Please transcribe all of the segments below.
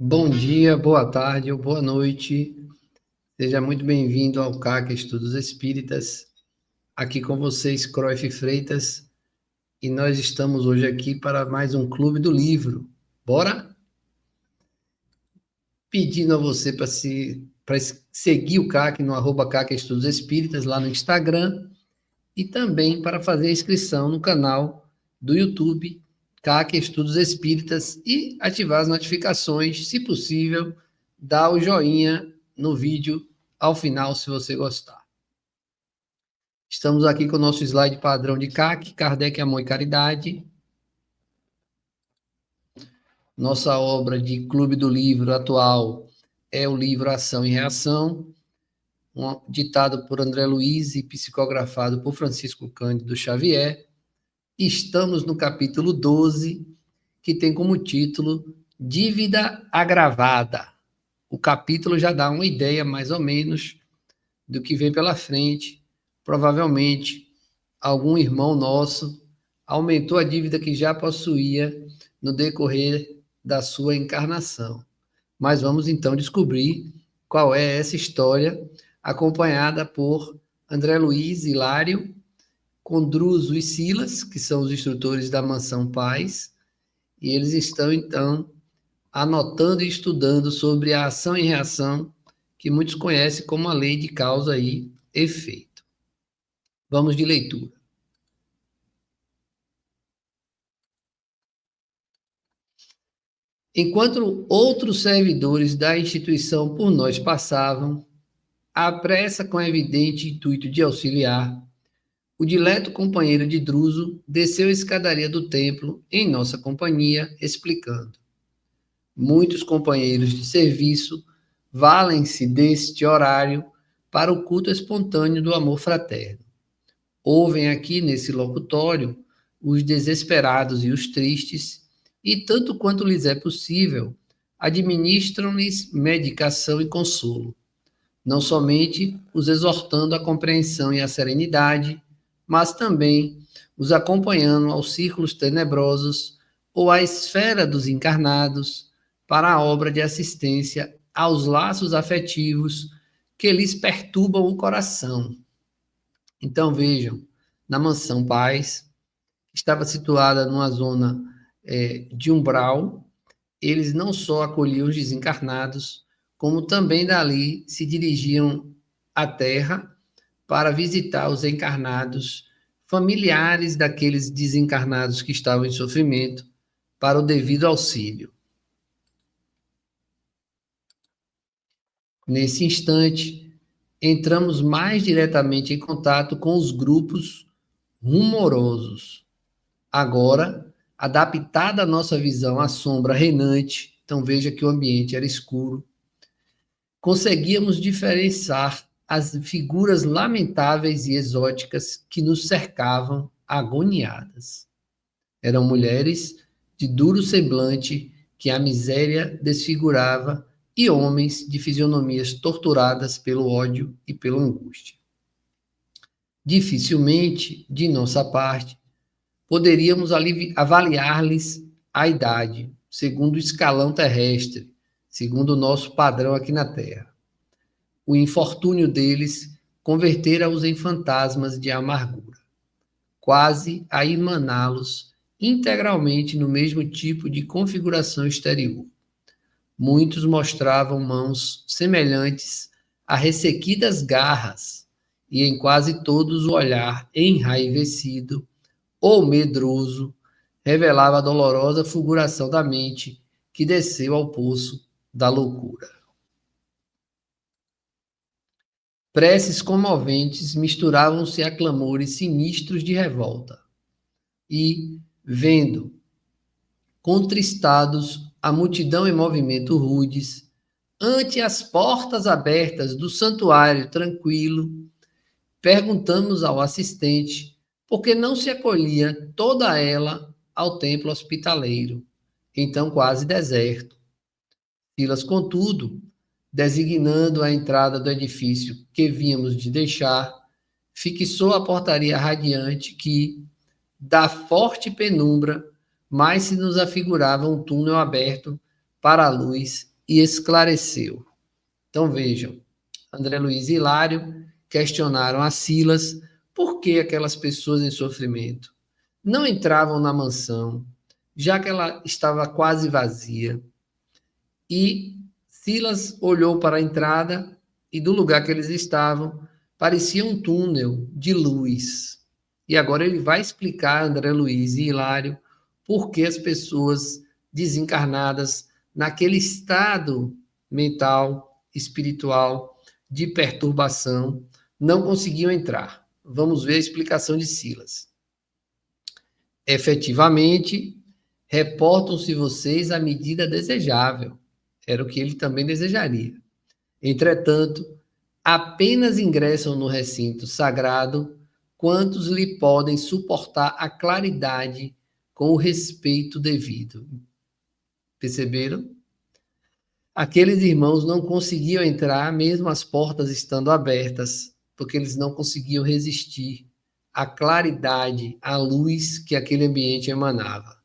Bom dia, boa tarde ou boa noite. Seja muito bem-vindo ao CAC Estudos Espíritas. Aqui com vocês, Croif Freitas, e nós estamos hoje aqui para mais um Clube do Livro. Bora? Pedindo a você para seguir o CAC no @CAC Estudos Espíritas lá no Instagram e também para fazer a inscrição no canal do YouTube CAC Estudos Espíritas e ativar as notificações, se possível, dar o joinha no vídeo ao final, se você gostar. Estamos aqui com o nosso slide padrão de CAC, Kardec, Amor e Caridade. Nossa obra de Clube do Livro atual é o livro Ação e Reação, ditado por André Luiz e psicografado por Francisco Cândido Xavier. Estamos no capítulo 12, que tem como título Dívida Agravada. O capítulo já dá uma ideia, mais ou menos, do que vem pela frente. Provavelmente, algum irmão nosso aumentou a dívida que já possuía no decorrer da sua encarnação. Mas vamos então descobrir qual é essa história, acompanhada por André Luiz, Hilário, Condruso e Silas, que são os instrutores da Mansão Paz, e eles estão, então, anotando e estudando sobre a ação e reação, que muitos conhecem como a lei de causa e efeito. Vamos de leitura. Enquanto outros servidores da instituição por nós passavam, à pressa com evidente intuito de auxiliar, o dileto companheiro de Druso desceu a escadaria do templo em nossa companhia, explicando. Muitos companheiros de serviço valem-se deste horário para o culto espontâneo do amor fraterno. Ouvem aqui, nesse locutório, os desesperados e os tristes, e, tanto quanto lhes é possível, administram-lhes medicação e consolo, não somente os exortando à compreensão e à serenidade, mas também os acompanhando aos círculos tenebrosos ou à esfera dos encarnados para a obra de assistência aos laços afetivos que lhes perturbam o coração. Então vejam, na Mansão Paz, que estava situada numa zona de umbral, eles não só acolhiam os desencarnados, como também dali se dirigiam à Terra para visitar os encarnados, familiares daqueles desencarnados que estavam em sofrimento, para o devido auxílio. Nesse instante, entramos mais diretamente em contato com os grupos rumorosos. Agora, adaptada a nossa visão à sombra reinante, então veja que o ambiente era escuro, conseguíamos diferenciar as figuras lamentáveis e exóticas que nos cercavam agoniadas. Eram mulheres de duro semblante que a miséria desfigurava e homens de fisionomias torturadas pelo ódio e pela angústia. Dificilmente, de nossa parte, poderíamos avaliar-lhes a idade, segundo o escalão terrestre, segundo o nosso padrão aqui na Terra. O infortúnio deles convertera-os em fantasmas de amargura, quase a emaná-los integralmente no mesmo tipo de configuração exterior. Muitos mostravam mãos semelhantes a ressequidas garras, e em quase todos o olhar enraivecido ou medroso revelava a dolorosa fulguração da mente que desceu ao poço da loucura. Preces comoventes misturavam-se a clamores sinistros de revolta. E, vendo, contristados, a multidão em movimento rudes, ante as portas abertas do santuário tranquilo, perguntamos ao assistente por que não se acolhia toda ela ao templo hospitaleiro, então quase deserto. Silas, contudo, designando a entrada do edifício que víamos de deixar, fixou a portaria radiante que, da forte penumbra, mais se nos afigurava um túnel aberto para a luz e esclareceu. Então vejam, André Luiz e Hilário questionaram a Silas por que aquelas pessoas em sofrimento não entravam na mansão, já que ela estava quase vazia. E Silas olhou para a entrada e do lugar que eles estavam parecia um túnel de luz. E agora ele vai explicar a André Luiz e Hilário por que as pessoas desencarnadas naquele estado mental, espiritual, de perturbação, não conseguiam entrar. Vamos ver a explicação de Silas. Efetivamente, reportam-se vocês à medida desejável. Era o que ele também desejaria. Entretanto, apenas ingressam no recinto sagrado quantos lhe podem suportar a claridade com o respeito devido. Perceberam? Aqueles irmãos não conseguiam entrar, mesmo as portas estando abertas, porque eles não conseguiam resistir à claridade, à luz que aquele ambiente emanava.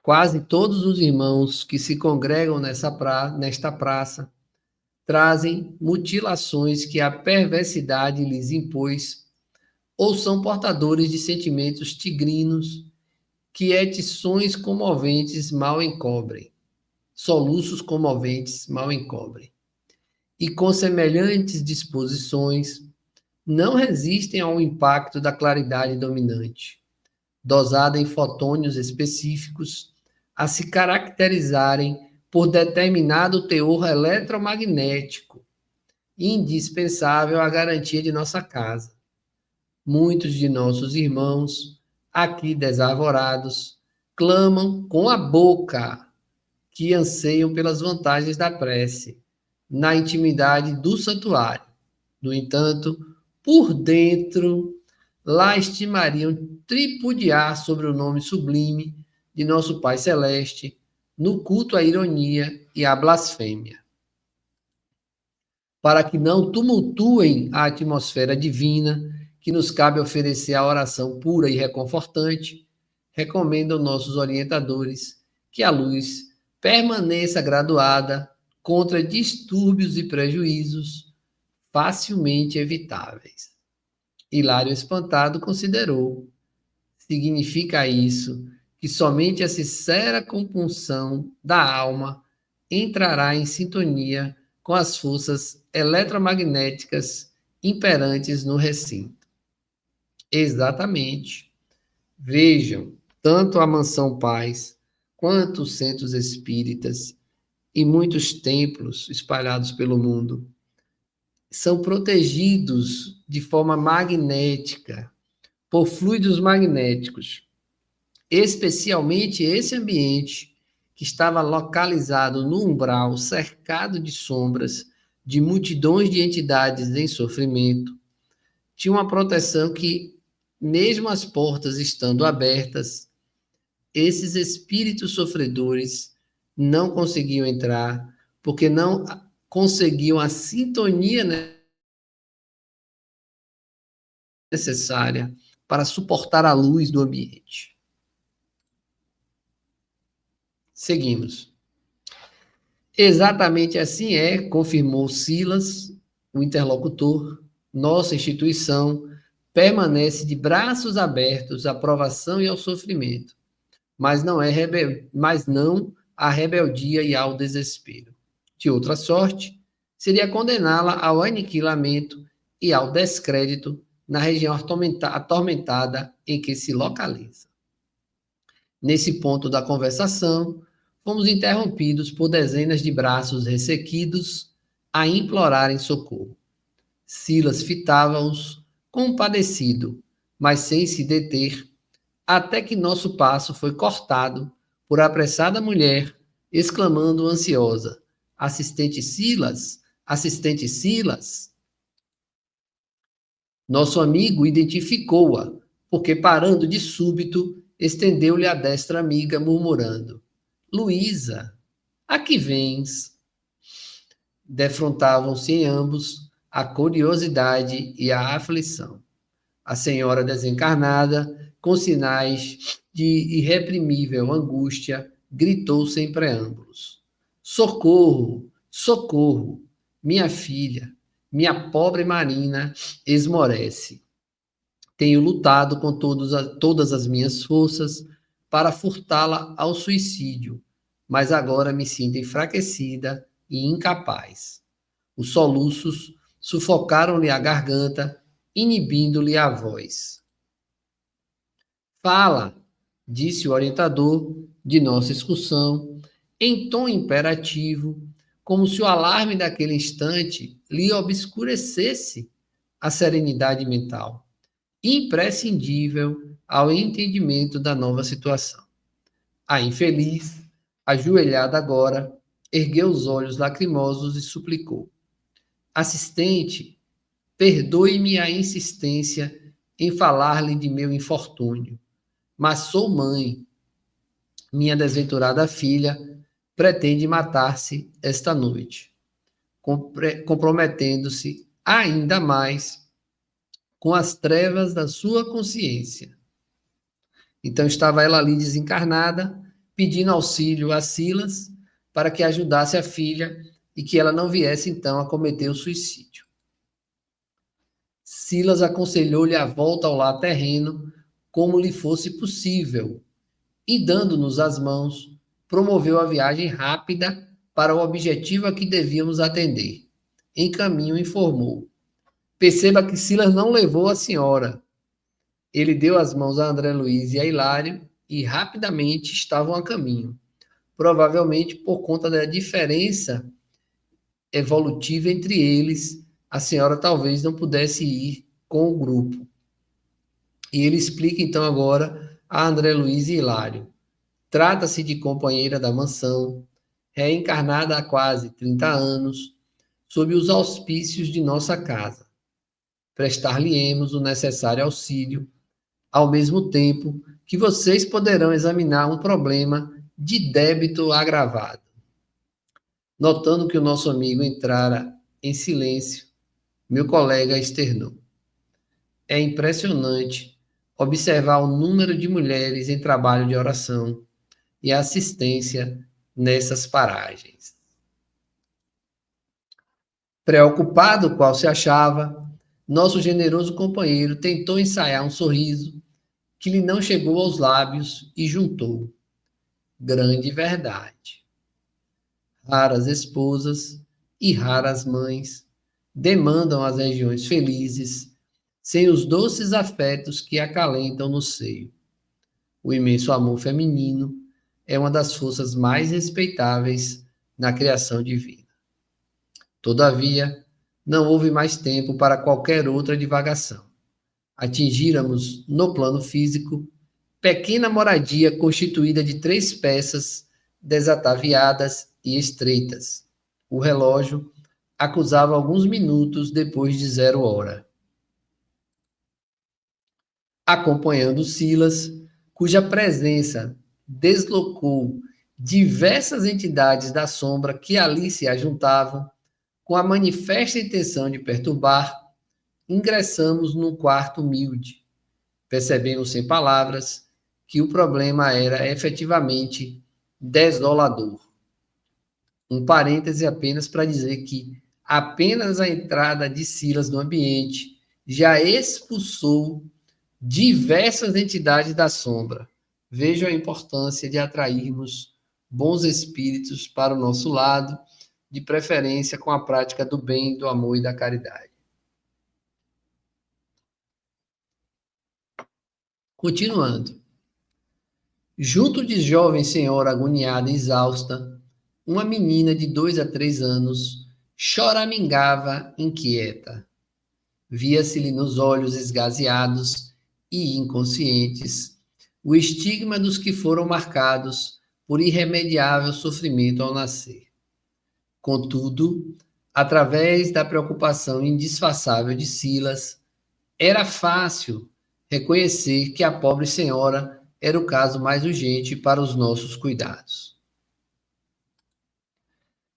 Quase todos os irmãos que se congregam nesta praça trazem mutilações que a perversidade lhes impôs, ou são portadores de sentimentos tigrinos que etições comoventes mal encobrem, soluços comoventes mal encobrem. E com semelhantes disposições, não resistem ao impacto da claridade dominante, dosada em fotônios específicos, a se caracterizarem por determinado teor eletromagnético, indispensável à garantia de nossa casa. Muitos de nossos irmãos, aqui desarvorados, clamam com a boca que anseiam pelas vantagens da prece, na intimidade do santuário. No entanto, por dentro, lá estimariam tripudiar sobre o nome sublime de nosso Pai Celeste, no culto à ironia e à blasfêmia. Para que não tumultuem a atmosfera divina, que nos cabe oferecer a oração pura e reconfortante, recomendam nossos orientadores que a luz permaneça graduada contra distúrbios e prejuízos facilmente evitáveis. Hilário, espantado, considerou: significa isso que somente a sincera compunção da alma entrará em sintonia com as forças eletromagnéticas imperantes no recinto. Exatamente. Vejam, tanto a Mansão Paz, quanto os centros espíritas e muitos templos espalhados pelo mundo são protegidos de forma magnética, por fluidos magnéticos. Especialmente esse ambiente, que estava localizado no umbral, cercado de sombras, de multidões de entidades em sofrimento, tinha uma proteção que, mesmo as portas estando abertas, esses espíritos sofredores não conseguiam entrar, porque não conseguiam a sintonia necessária para suportar a luz do ambiente. Seguimos. Exatamente assim é, confirmou Silas, o interlocutor, nossa instituição permanece de braços abertos à provação e ao sofrimento, mas não à rebeldia e ao desespero. De outra sorte, seria condená-la ao aniquilamento e ao descrédito na região atormentada em que se localiza. Nesse ponto da conversação, fomos interrompidos por dezenas de braços ressequidos a implorarem socorro. Silas fitava-os compadecido, mas sem se deter, até que nosso passo foi cortado por apressada mulher, exclamando ansiosa: assistente Silas, assistente Silas. Nosso amigo identificou-a, porque parando de súbito, estendeu-lhe a destra amiga, murmurando: Luísa, a que vens? Defrontavam-se em ambos a curiosidade e a aflição. A senhora desencarnada, com sinais de irreprimível angústia, gritou sem preâmbulos: Socorro! Socorro! Minha filha, minha pobre Marina esmorece. Tenho lutado com todas as minhas forças para furtá-la ao suicídio, mas agora me sinto enfraquecida e incapaz. Os soluços sufocaram-lhe a garganta, inibindo-lhe a voz. Fala, disse o orientador de nossa excursão, em tom imperativo, como se o alarme daquele instante lhe obscurecesse a serenidade mental, imprescindível ao entendimento da nova situação. A infeliz, ajoelhada agora, ergueu os olhos lacrimosos e suplicou: Assistente, perdoe-me a insistência em falar-lhe de meu infortúnio, mas sou mãe. Minha desventurada filha pretende matar-se esta noite, comprometendo-se ainda mais com as trevas da sua consciência. Então estava ela ali desencarnada, pedindo auxílio a Silas para que ajudasse a filha e que ela não viesse então a cometer o suicídio. Silas aconselhou-lhe a volta ao lar terreno como lhe fosse possível e, dando-nos as mãos, promoveu a viagem rápida para o objetivo a que devíamos atender. Em caminho, informou: Perceba que Silas não levou a senhora. Ele deu as mãos a André Luiz e a Hilário e rapidamente estavam a caminho, provavelmente por conta da diferença evolutiva entre eles, a senhora talvez não pudesse ir com o grupo. E ele explica então agora a André Luiz e Hilário. Trata-se de companheira da mansão, reencarnada há quase 30 anos, sob os auspícios de nossa casa. Prestar-lhe-emos o necessário auxílio, ao mesmo tempo que vocês poderão examinar um problema de débito agravado. Notando que o nosso amigo entrara em silêncio, meu colega externou: É impressionante observar o número de mulheres em trabalho de oração e assistência nessas paragens. Preocupado qual se achava, nosso generoso companheiro tentou ensaiar um sorriso que lhe não chegou aos lábios e juntou: Grande verdade. Raras esposas e raras mães demandam as regiões felizes sem os doces afetos que acalentam no seio. O imenso amor feminino é uma das forças mais respeitáveis na criação divina. Todavia, não houve mais tempo para qualquer outra divagação. Atingíramos, no plano físico, pequena moradia constituída de 3 peças desataviadas e estreitas. O relógio acusava alguns minutos depois de 0 hora. Acompanhando Silas, cuja presença deslocou diversas entidades da sombra que ali se ajuntavam, com a manifesta intenção de perturbar, ingressamos num quarto humilde. Percebemos sem palavras que o problema era efetivamente desolador. Um parêntese apenas para dizer que apenas a entrada de Silas no ambiente já expulsou diversas entidades da sombra. Vejam a importância de atrairmos bons espíritos para o nosso lado, de preferência com a prática do bem, do amor e da caridade. Continuando. Junto de jovem senhora agoniada e exausta, uma menina de 2 a 3 anos choramingava inquieta. Via-se-lhe nos olhos esgazeados e inconscientes o estigma dos que foram marcados por irremediável sofrimento ao nascer. Contudo, através da preocupação indisfaçável de Silas, era fácil reconhecer que a pobre senhora era o caso mais urgente para os nossos cuidados.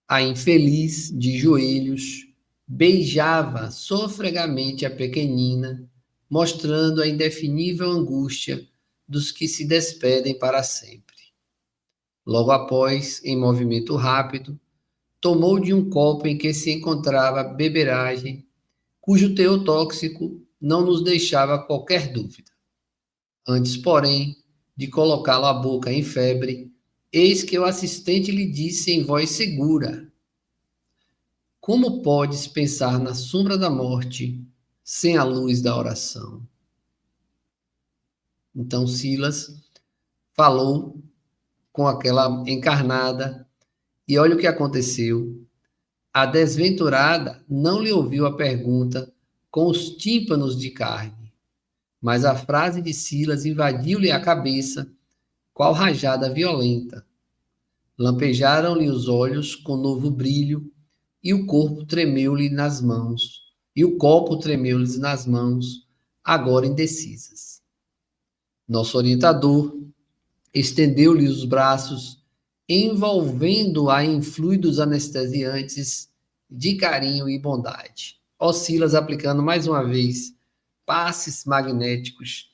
A infeliz, de joelhos, beijava sofregamente a pequenina, mostrando a indefinível angústia dos que se despedem para sempre. Logo após, em movimento rápido, tomou de um copo em que se encontrava beberagem, cujo teor tóxico não nos deixava qualquer dúvida. Antes, porém, de colocá-lo à boca em febre, eis que o assistente lhe disse em voz segura: Como podes pensar na sombra da morte sem a luz da oração? Então Silas falou com aquela encarnada e olha o que aconteceu. A desventurada não lhe ouviu a pergunta com os tímpanos de carne, mas a frase de Silas invadiu-lhe a cabeça, qual rajada violenta. Lampejaram-lhe os olhos com novo brilho, e o corpo tremeu-lhe nas mãos, e o copo tremeu-lhes nas mãos, agora indecisas. Nosso orientador estendeu-lhe os braços, envolvendo-a em fluidos anestesiantes de carinho e bondade. Ó Silas aplicando mais uma vez passes magnéticos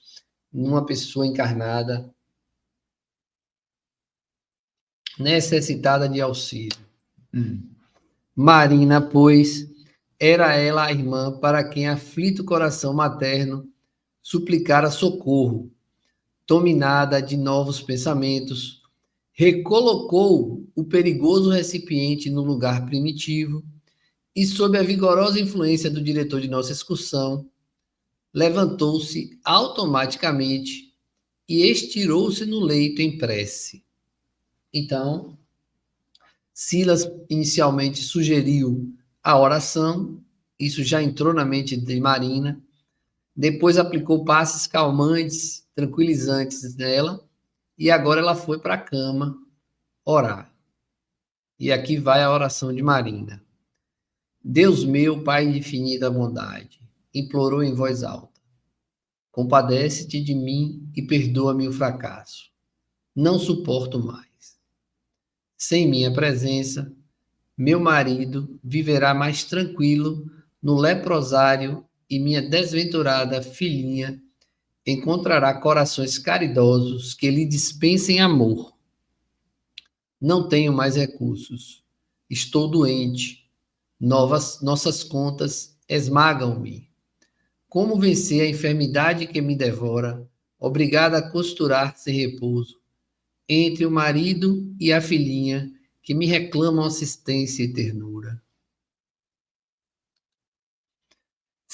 numa pessoa encarnada, necessitada de auxílio. Marina, pois, era ela a irmã para quem aflito coração materno suplicara socorro. Dominada de novos pensamentos, recolocou o perigoso recipiente no lugar primitivo e, sob a vigorosa influência do diretor de nossa excursão, levantou-se automaticamente e estirou-se no leito em prece. Então, Silas inicialmente sugeriu a oração, isso já entrou na mente de Marina, depois aplicou passes calmantes, tranquilizantes nela, e agora ela foi para a cama orar. E aqui vai a oração de Marina. Deus meu, Pai de infinita bondade, implorou em voz alta, compadece-te de mim e perdoa-me o fracasso. Não suporto mais. Sem minha presença, meu marido viverá mais tranquilo no leprosário e minha desventurada filhinha encontrará corações caridosos que lhe dispensem amor. Não tenho mais recursos. Estou doente. Nossas contas esmagam-me. Como vencer a enfermidade que me devora, obrigada a costurar sem repouso, entre o marido e a filhinha que me reclamam assistência e ternura.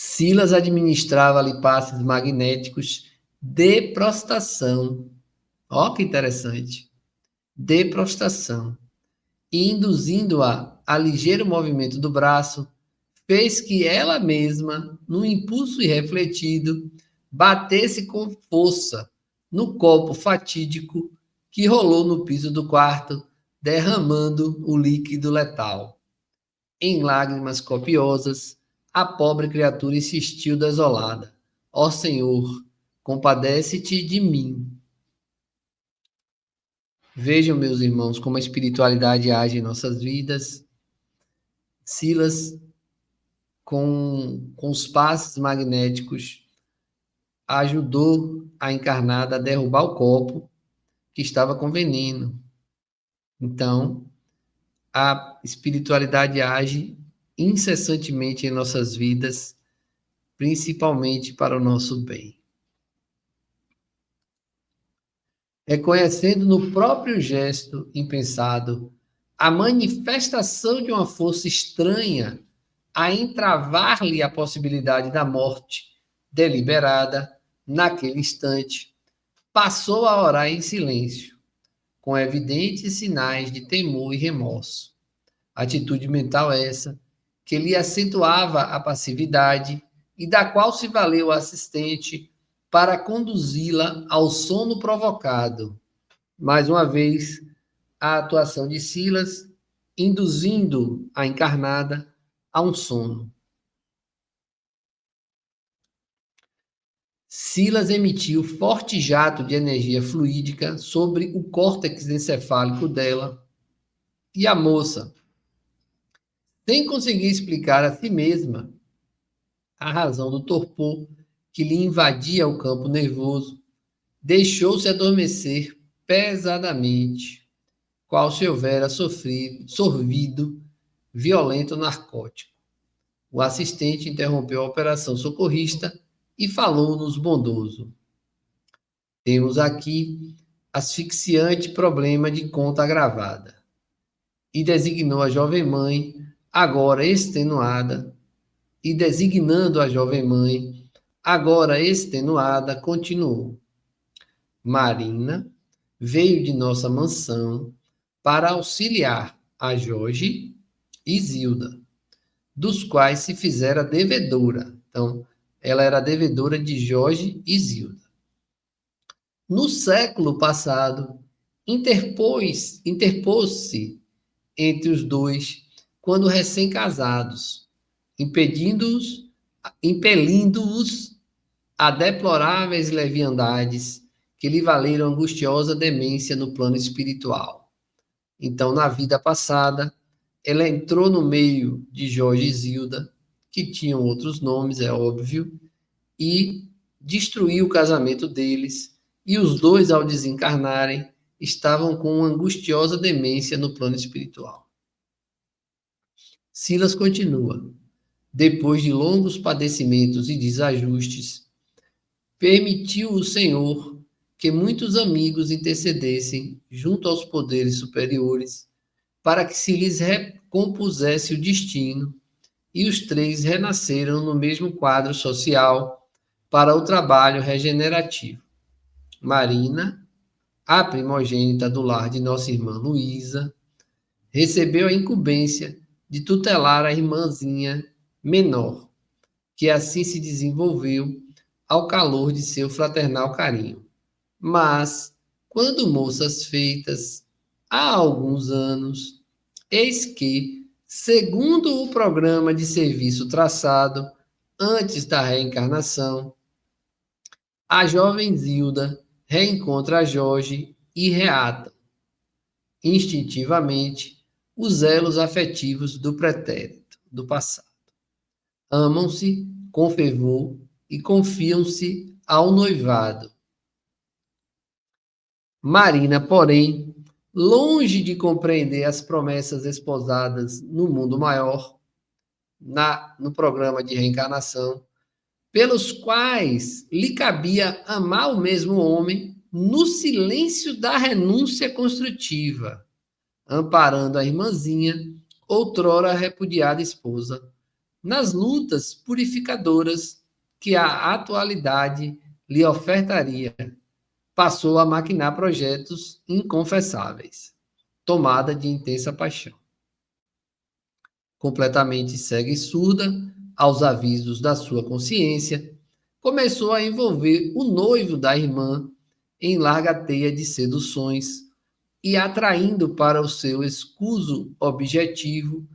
Silas administrava-lhe passes magnéticos de prostração. Ó, que interessante. De prostração. E induzindo-a a ligeiro movimento do braço, fez que ela mesma, num impulso irrefletido, batesse com força no copo fatídico que rolou no piso do quarto, derramando o líquido letal. Em lágrimas copiosas, a pobre criatura insistiu desolada. Ó Senhor, compadece-te de mim. Vejam, meus irmãos, como a espiritualidade age em nossas vidas. Silas, com os passes magnéticos, ajudou a encarnada a derrubar o copo que estava com veneno. Então, a espiritualidade age incessantemente em nossas vidas, principalmente para o nosso bem. Reconhecendo no próprio gesto impensado a manifestação de uma força estranha a entravar-lhe a possibilidade da morte deliberada, naquele instante, passou a orar em silêncio, com evidentes sinais de temor e remorso. Atitude mental essa que lhe acentuava a passividade e da qual se valeu o assistente para conduzi-la ao sono provocado. Mais uma vez, a atuação de Silas induzindo a encarnada a um sono. Silas emitiu forte jato de energia fluídica sobre o córtex encefálico dela e a moça, sem conseguir explicar a si mesma a razão do torpor que lhe invadia o campo nervoso, deixou-se adormecer pesadamente. qual se houvera sorvido violento narcótico. O assistente interrompeu a operação socorrista e falou-nos bondoso. Temos aqui asfixiante problema de conta agravada. E designou a jovem mãe, agora extenuada, e designando a jovem mãe, agora extenuada, continuou. Marina veio de nossa mansão para auxiliar a Jorge e Zilda, dos quais se fizera devedora. Então, ela era devedora de Jorge e Zilda. No século passado, interpôs-se entre os dois quando recém-casados, impelindo-os a deploráveis leviandades que lhe valeram angustiosa demência no plano espiritual. Então, na vida passada, ela entrou no meio de Jorge e Zilda, que tinham outros nomes, é óbvio, e destruiu o casamento deles, e os dois, ao desencarnarem, estavam com uma angustiosa demência no plano espiritual. Silas continua. Depois de longos padecimentos e desajustes, permitiu o Senhor que muitos amigos intercedessem junto aos poderes superiores para que se lhes recompusesse o destino, e os três renasceram no mesmo quadro social para o trabalho regenerativo. Marina, a primogênita do lar de nossa irmã Luísa, recebeu a incumbência de tutelar a irmãzinha menor, que assim se desenvolveu ao calor de seu fraternal carinho. Mas, quando moças feitas, há alguns anos, eis que, segundo o programa de serviço traçado antes da reencarnação, a jovem Zilda reencontra a Jorge e reata, instintivamente, os elos afetivos do pretérito, do passado. Amam-se com fervor e confiam-se ao noivado. Marina, porém, longe de compreender as promessas esposadas no mundo maior, no programa de reencarnação, pelos quais lhe cabia amar o mesmo homem no silêncio da renúncia construtiva, amparando a irmãzinha, outrora repudiada esposa, nas lutas purificadoras que a atualidade lhe ofertaria, passou a maquinar projetos inconfessáveis, tomada de intensa paixão. Completamente cega e surda aos avisos da sua consciência, começou a envolver o noivo da irmã em larga teia de seduções e atraindo para o seu escuso objetivo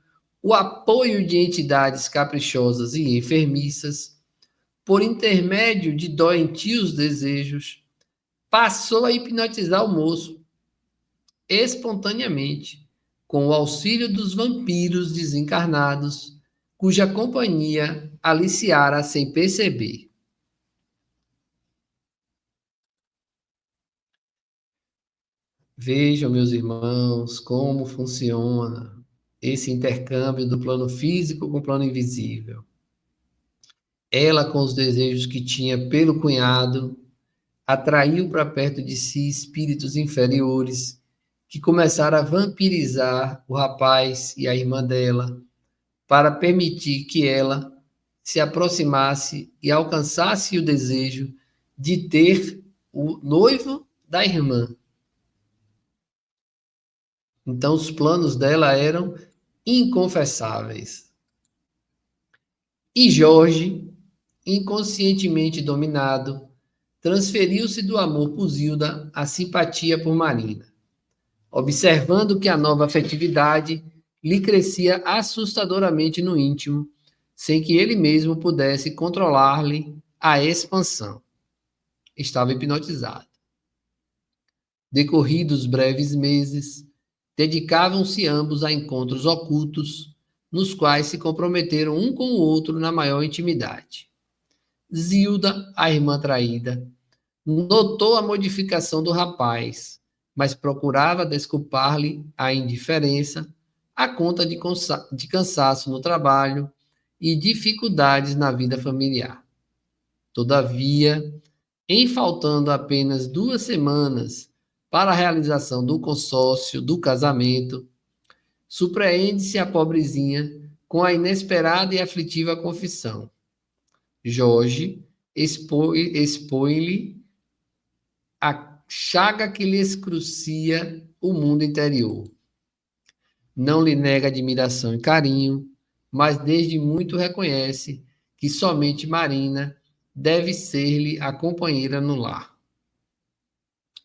o apoio de entidades caprichosas e enfermiças, por intermédio de doentios desejos, passou a hipnotizar o moço espontaneamente, com o auxílio dos vampiros desencarnados, cuja companhia aliciara sem perceber. Vejam, meus irmãos, como funciona esse intercâmbio do plano físico com o plano invisível. Ela, com os desejos que tinha pelo cunhado, atraiu para perto de si espíritos inferiores que começaram a vampirizar o rapaz e a irmã dela para permitir que ela se aproximasse e alcançasse o desejo de ter o noivo da irmã. Então, os planos dela eram inconfessáveis. E Jorge, inconscientemente dominado, transferiu-se do amor por Zilda à simpatia por Marina, observando que a nova afetividade lhe crescia assustadoramente no íntimo, sem que ele mesmo pudesse controlar-lhe a expansão. Estava hipnotizado. Decorridos breves meses, dedicavam-se ambos a encontros ocultos, nos quais se comprometeram um com o outro na maior intimidade. Zilda, a irmã traída, notou a modificação do rapaz, mas procurava desculpar-lhe a indiferença à conta de cansaço no trabalho e dificuldades na vida familiar. Todavia, em faltando apenas 2 semanas para a realização do consórcio do casamento, surpreende-se a pobrezinha com a inesperada e aflitiva confissão. Jorge expõe-lhe a chaga que lhe excrucia o mundo interior. Não lhe nega admiração e carinho, mas desde muito reconhece que somente Marina deve ser-lhe a companheira no lar.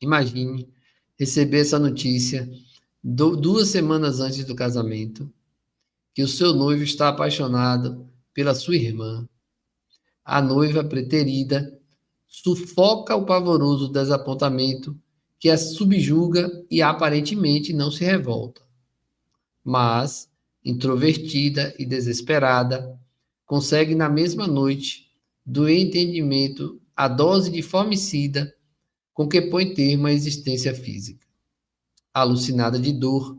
Imagine receber essa notícia 2 semanas antes do casamento, que o seu noivo está apaixonado pela sua irmã. A noiva preterida sufoca o pavoroso desapontamento que a subjuga e aparentemente não se revolta. Mas, introvertida e desesperada, consegue na mesma noite do entendimento a dose de formicida com que põe termo à existência física. Alucinada de dor,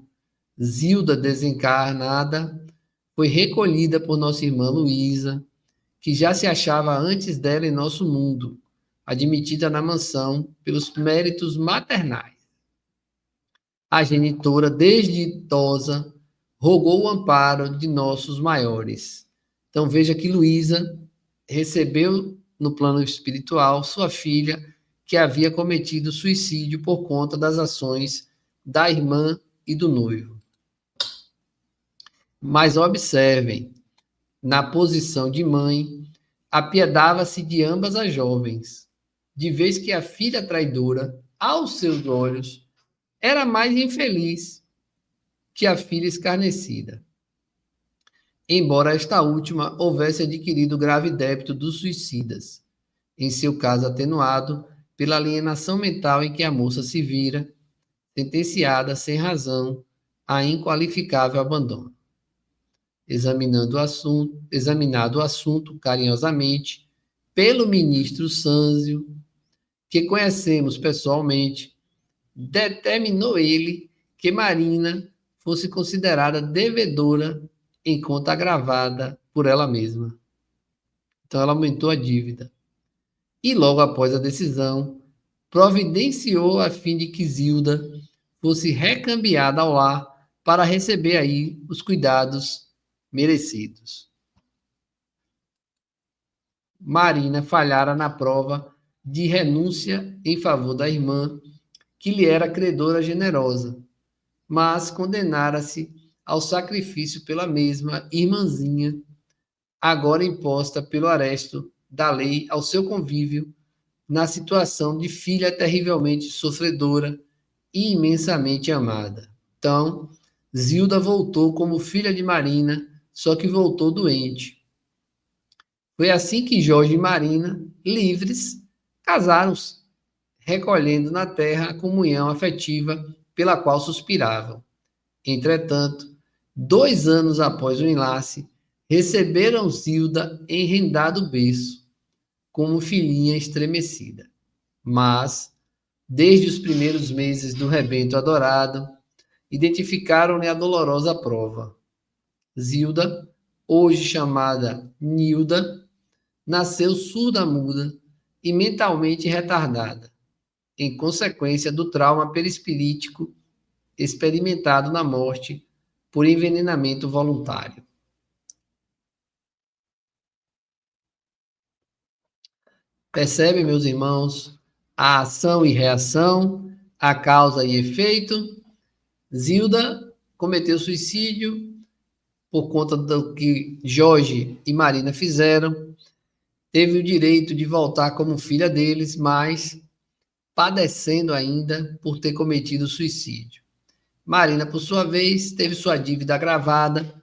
Zilda desencarnada foi recolhida por nossa irmã Luísa, que já se achava antes dela em nosso mundo, admitida na mansão pelos méritos maternais. A genitora, desde idosa, rogou o amparo de nossos maiores. Então veja que Luísa recebeu no plano espiritual sua filha, que havia cometido suicídio por conta das ações da irmã e do noivo. Mas observem, na posição de mãe, apiedava-se de ambas as jovens, de vez que a filha traidora, aos seus olhos, era mais infeliz que a filha escarnecida. Embora esta última houvesse adquirido grave débito dos suicidas, em seu caso atenuado pela alienação mental em que a moça se vira, sentenciada sem razão a inqualificável abandono. Examinado o assunto carinhosamente pelo ministro Sânzio, que conhecemos pessoalmente, determinou ele que Marina fosse considerada devedora em conta agravada por ela mesma. Então ela aumentou a dívida. E logo após a decisão, providenciou a fim de que Zilda fosse recambiada ao lar para receber aí os cuidados merecidos. Marina falhara na prova de renúncia em favor da irmã, que lhe era credora generosa, mas condenara-se ao sacrifício pela mesma irmãzinha, agora imposta pelo aresto da lei ao seu convívio, na situação de filha terrivelmente sofredora e imensamente amada. Então, Zilda voltou como filha de Marina, só que voltou doente. Foi assim que Jorge e Marina, livres, casaram-se, recolhendo na terra a comunhão afetiva pela qual suspiravam. Entretanto, 2 anos após o enlace, receberam Zilda em rendado berço, como filhinha estremecida. Mas, desde os primeiros meses do rebento adorado, identificaram-lhe a dolorosa prova. Zilda, hoje chamada Nilda, nasceu surda-muda e mentalmente retardada, em consequência do trauma perispilítico experimentado na morte por envenenamento voluntário. Percebe, meus irmãos, a ação e reação, a causa e efeito? Zilda cometeu suicídio por conta do que Jorge e Marina fizeram, teve o direito de voltar como filha deles, mas padecendo ainda por ter cometido suicídio. Marina, por sua vez, teve sua dívida agravada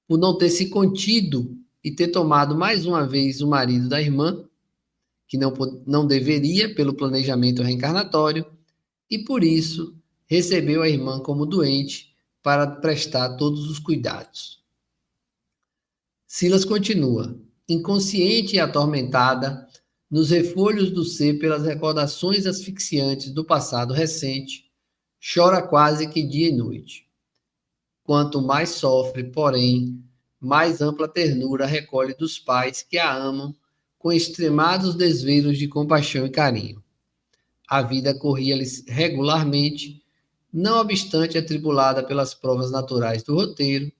por não ter se contido e ter tomado mais uma vez o marido da irmã, que não deveria pelo planejamento reencarnatório, e por isso recebeu a irmã como doente para prestar todos os cuidados. Silas continua, inconsciente e atormentada, nos refolhos do ser pelas recordações asfixiantes do passado recente, chora quase que dia e noite. Quanto mais sofre, porém, mais ampla ternura recolhe dos pais que a amam com extremados desvelos de compaixão e carinho. A vida corria-lhes regularmente, não obstante atribulada pelas provas naturais do roteiro,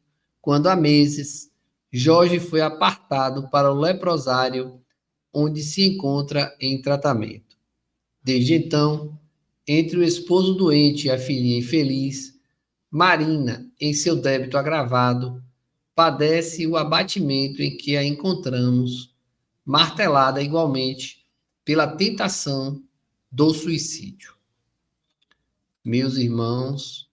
quando há meses Jorge foi apartado para o leprosário, onde se encontra em tratamento. Desde então, entre o esposo doente e a filhinha infeliz, Marina, em seu débito agravado, padece o abatimento em que a encontramos, martelada igualmente pela tentação do suicídio. Meus irmãos,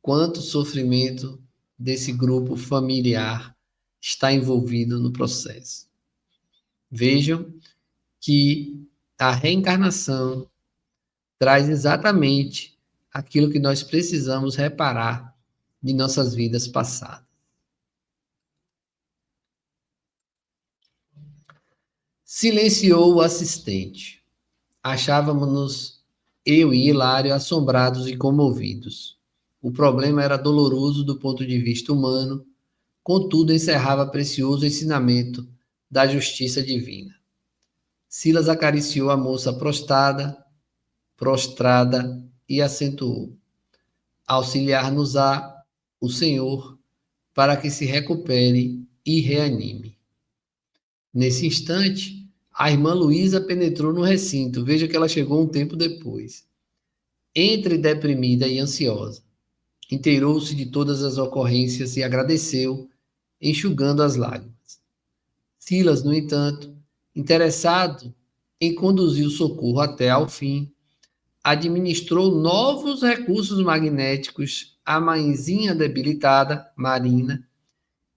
quanto sofrimento desse grupo familiar está envolvido no processo. Vejam que a reencarnação traz exatamente aquilo que nós precisamos reparar de nossas vidas passadas. Silenciou o assistente. Achávamos-nos, eu e Hilário, assombrados e comovidos. O problema era doloroso do ponto de vista humano, contudo encerrava precioso ensinamento da justiça divina. Silas acariciou a moça prostrada e acentuou: auxiliar-nos-á o Senhor para que se recupere e reanime. Nesse instante, a irmã Luísa penetrou no recinto. Veja que ela chegou um tempo depois. Entre deprimida e ansiosa. Inteirou-se de todas as ocorrências e agradeceu, enxugando as lágrimas. Silas, no entanto, interessado em conduzir o socorro até ao fim, administrou novos recursos magnéticos à mãezinha debilitada, Marina,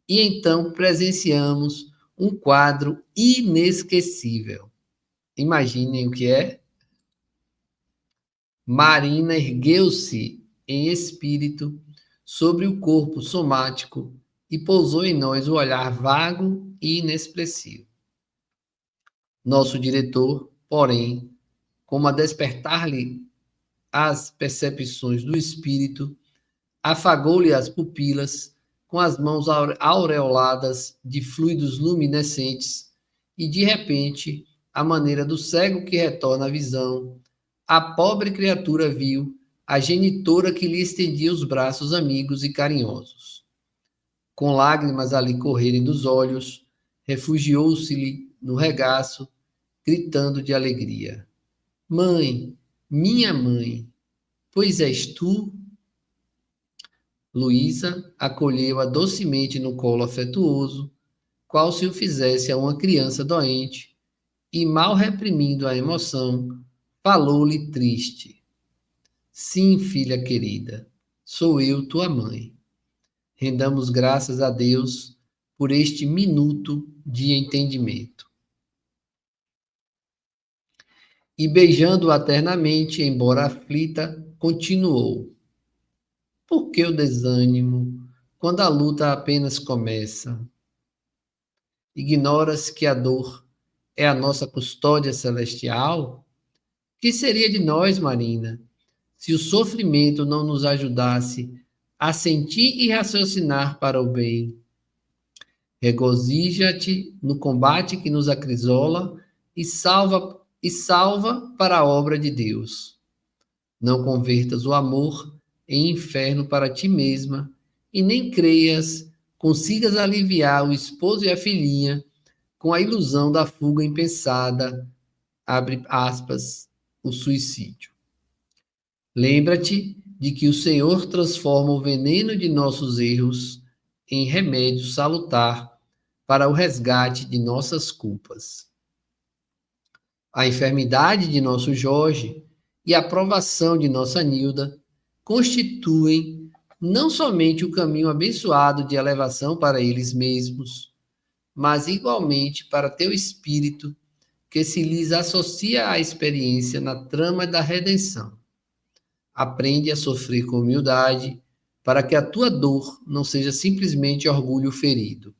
e então presenciamos um quadro inesquecível. Imaginem o que é. Marina ergueu-se em espírito sobre o corpo somático e pousou em nós o olhar vago e inexpressivo. Nosso diretor, porém, como a despertar-lhe as percepções do espírito, afagou-lhe as pupilas com as mãos aureoladas de fluidos luminescentes e, de repente, à maneira do cego que retorna a visão, a pobre criatura viu a genitora que lhe estendia os braços amigos e carinhosos. Com lágrimas a lhe correrem dos olhos, refugiou-se-lhe no regaço, gritando de alegria: Mãe, minha mãe, pois és tu? Luísa acolheu-a docemente no colo afetuoso, qual se o fizesse a uma criança doente, e, mal reprimindo a emoção, falou-lhe triste: Sim, filha querida, sou eu, tua mãe. Rendamos graças a Deus por este minuto de entendimento. E beijando-a ternamente, embora aflita, continuou: Por que o desânimo, quando a luta apenas começa? Ignoras que a dor é a nossa custódia celestial? Que seria de nós, Marina, se o sofrimento não nos ajudasse a sentir e raciocinar para o bem? Regozija-te no combate que nos acrisola e salva para a obra de Deus. Não convertas o amor em inferno para ti mesma e nem creias consigas aliviar o esposo e a filhinha com a ilusão da fuga impensada, abre aspas, o suicídio. Lembra-te de que o Senhor transforma o veneno de nossos erros em remédio salutar para o resgate de nossas culpas. A enfermidade de nosso Jorge e a provação de nossa Nilda constituem não somente o caminho abençoado de elevação para eles mesmos, mas igualmente para teu espírito, que se lhes associa à experiência na trama da redenção. Aprende a sofrer com humildade, para que a tua dor não seja simplesmente orgulho ferido.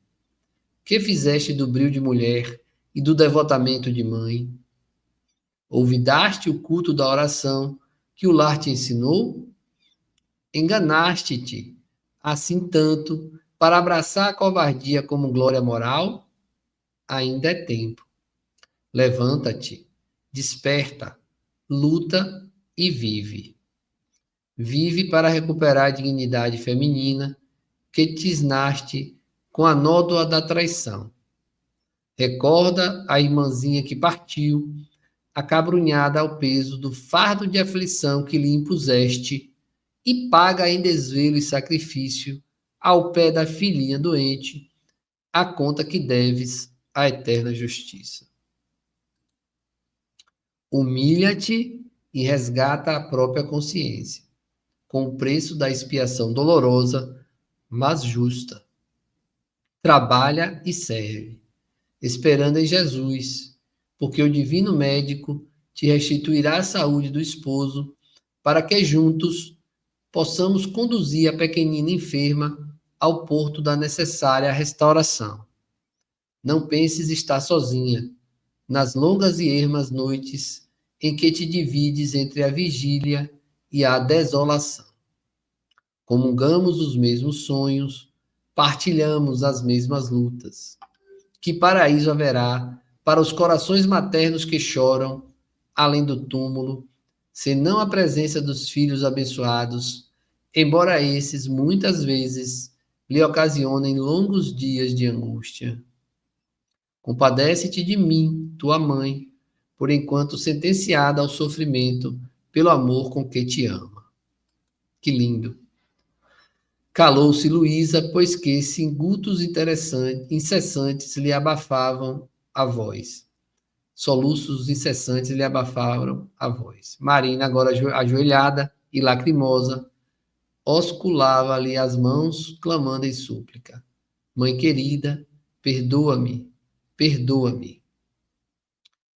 Que fizeste do brio de mulher e do devotamento de mãe? Olvidaste o culto da oração que o lar te ensinou? Enganaste-te, assim tanto, para abraçar a covardia como glória moral? Ainda é tempo. Levanta-te, desperta, luta e vive. Vive para recuperar a dignidade feminina que tisnaste com a nódoa da traição. Recorda a irmãzinha que partiu, acabrunhada ao peso do fardo de aflição que lhe impuseste, e paga em desvelo e sacrifício, ao pé da filhinha doente, a conta que deves à eterna justiça. Humilha-te e resgata a própria consciência, com o preço da expiação dolorosa, mas justa. Trabalha e serve, esperando em Jesus, porque o divino médico te restituirá a saúde do esposo, para que juntos possamos conduzir a pequenina enferma ao porto da necessária restauração. Não penses estar sozinha nas longas e ermas noites em que te divides entre a vigília e a desolação. Comungamos os mesmos sonhos, partilhamos as mesmas lutas. Que paraíso haverá para os corações maternos que choram, além do túmulo, senão a presença dos filhos abençoados, embora esses, muitas vezes, lhe ocasionem longos dias de angústia. Compadece-te de mim, tua mãe, por enquanto sentenciada ao sofrimento pelo amor com que te ama. Que lindo! Calou-se Luísa, pois que singutos incessantes lhe abafavam a voz. Soluços incessantes lhe abafaram a voz. Marina, agora ajoelhada e lacrimosa, osculava-lhe as mãos, clamando em súplica. Mãe querida, perdoa-me, perdoa-me.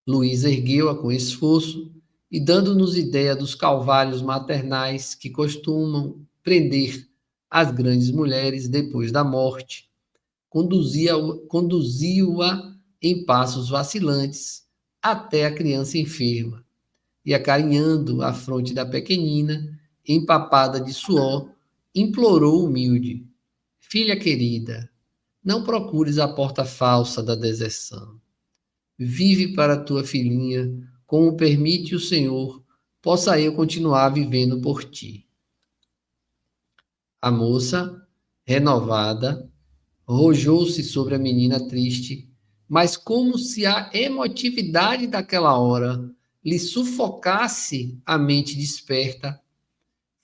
Luísa ergueu-a com esforço e, dando-nos ideia dos calvários maternais que costumam prender as grandes mulheres depois da morte, conduziu-a em passos vacilantes até a criança enferma e, acarinhando a fronte da pequenina, empapada de suor, implorou humilde: Filha querida, não procures a porta falsa da deserção. Vive para tua filhinha, como permite o Senhor, possa eu continuar vivendo por ti. A moça, renovada, rojou-se sobre a menina triste, mas como se a emotividade daquela hora lhe sufocasse a mente desperta,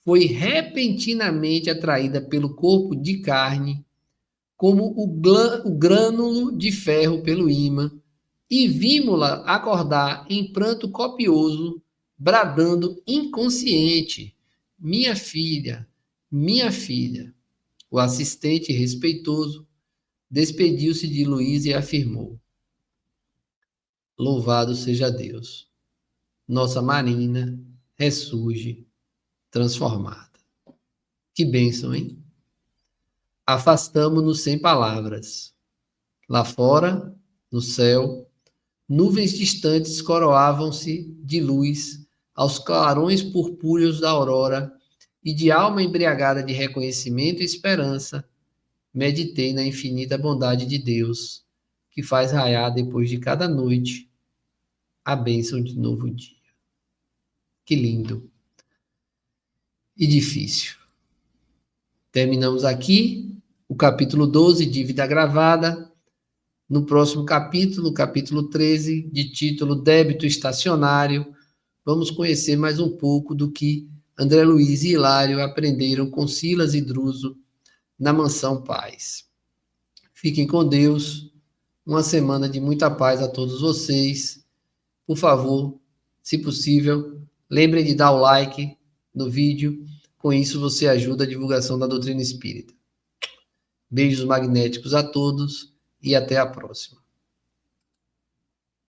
foi repentinamente atraída pelo corpo de carne, como o grânulo de ferro pelo ímã, e vimos-la acordar em pranto copioso, bradando inconsciente: Minha filha, minha filha. O assistente respeitoso despediu-se de Luísa e afirmou: Louvado seja Deus. Nossa Marina ressurge transformada. Que bênção, hein? Afastamo-nos sem palavras. Lá fora, no céu, nuvens distantes coroavam-se de luz aos clarões purpúreos da aurora, e de alma embriagada de reconhecimento e esperança, meditei na infinita bondade de Deus, que faz raiar depois de cada noite a bênção de novo dia. Que lindo e difícil. Terminamos aqui o capítulo 12, Dívida Gravada. No próximo capítulo, capítulo 13, de título Débito Estacionário, vamos conhecer mais um pouco do que André Luiz e Hilário aprenderam com Silas e Druso na Mansão Paz. Fiquem com Deus. Uma semana de muita paz a todos vocês. Por favor, se possível, lembrem de dar o like no vídeo. Com isso, você ajuda a divulgação da doutrina espírita. Beijos magnéticos a todos e até a próxima.